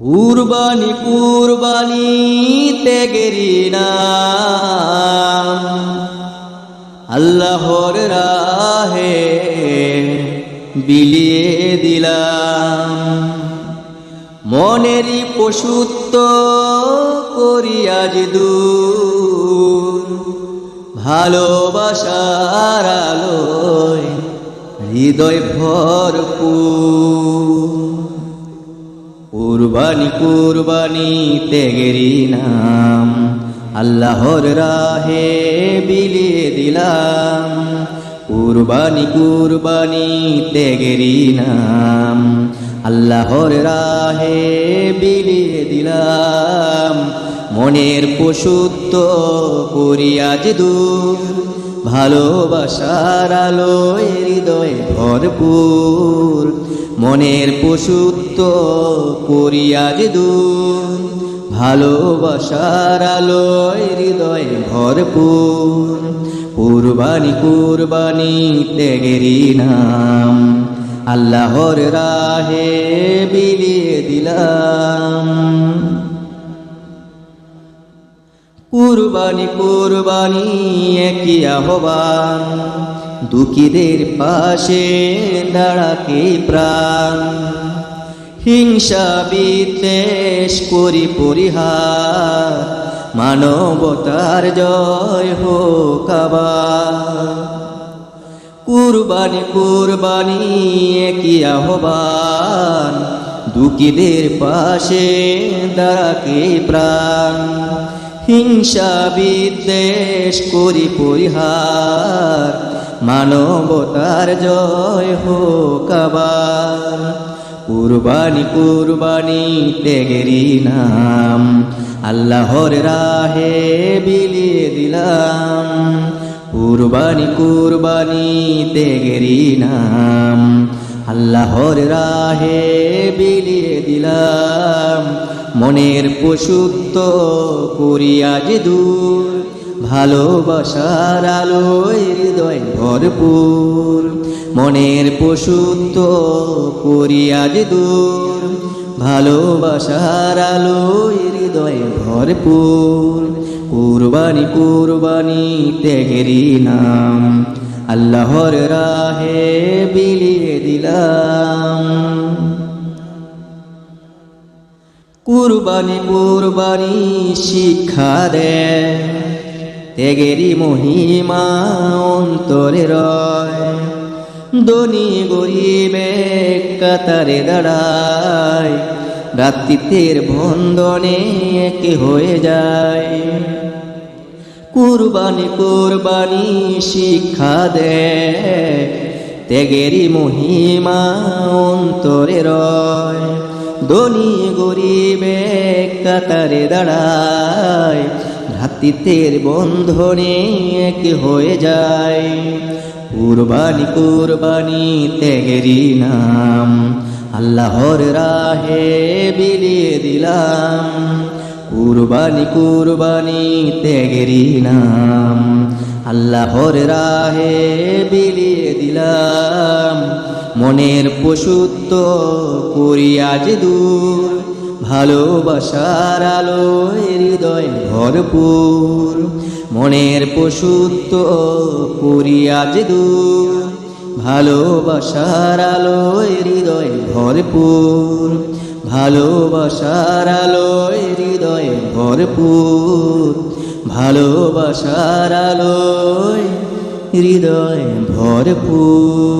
কুরবানি কুরবানি তেগেরি নাম, আল্লাহর রাহে বিলিয়ে দিলাম। মনেরই পশুত্ব করি আজ দূর, ভালোবাসার আলোয় হৃদয় ভরপুর। কুরবানি কুরবানি তেগেরি নাম, আল্লাহর রাহে বিলিয়ে দিলাম। কুরবানি কুরবানি তেগেরি নাম, আল্লাহর রাহে বিলিয়ে দিলাম। মনের পশুত্ব করি আজ দূর, ভালোবাসার আলোয় হৃদয় ভরপুর। মনের পশুত্ব করি আজ দূর, ভালোবাসার আলোয় হৃদয় ভরপুর। কুরবানি কুরবানি তেগেরি নাম, আল্লাহর রাহে বিলিয়ে দিলাম। কুরবানি কুরবানি একই আহ্বান, দুঃখীদের পাশে দাঁড়াকে প্রাণ। হিংসা বিদ্বেষ করি পরিহার, মানবতার জয় হোক আবার। কুরবানি কুরবানি একই আহ্বান, দুঃখীদের পাশে দাঁড়াকে প্রাণ। হিংসা বিদ্বেষ করি পরিহার, মানবতার জয় হোক আবার। কুরবানি কুরবানি তেগেরি নাম, আল্লাহর রাহে বিলিয়ে দিলাম। কুরবানি কুরবানি তেগেরি নাম, আল্লাহর রাহে বিলিয়ে দিলাম। মনের পশুত্ব করি আজ দূর, ভালোবাসার আলোয় হৃদয় ভরপুর। মনের পশুত্ব করি আজ দূর, ভালোবাসার আলোয় হৃদয় ভরপুর। কুরবানি কুরবানি তেগেরি নাম, আল্লাহর রাহে বিলিয়ে দিলাম। কুরবানি কুরবানি শিক্ষা দেয়, তেগেরি মহিমা অন্তরে রয়। ধনী গরিবে কাতারে দাঁড়ায়, ভ্রাতৃত্বের বন্ধনে একে হয়ে যায়। কুরবানি কুরবানি শিক্ষা দেয়, তেগেরি মহিমা অন্তরে রয়। ধনী গরিবে কাতারে দাঁড়ায়, ভ্রাতৃত্বের বন্ধনে এক হয়ে যায়। কুরবানি কুরবানি তেগেরি নাম, আল্লাহর রাহে বিলিয়ে দিলাম। কুরবানি কুরবানি তেগেরি নাম, আল্লাহর রাহে বিলিয়ে দিলাম। মনের পশুত্ব করি আজ দূর, ভালোবাসার আলোয় হৃদয় ভরপুর। মনের পশুত্ব করি আজ দূর, ভালোবাসার আলোয় হৃদয় ভরপুর। ভালোবাসার আলোয় হৃদয় ভরপুর। ভালোবাসার আলোয় হৃদয় ভরপুর।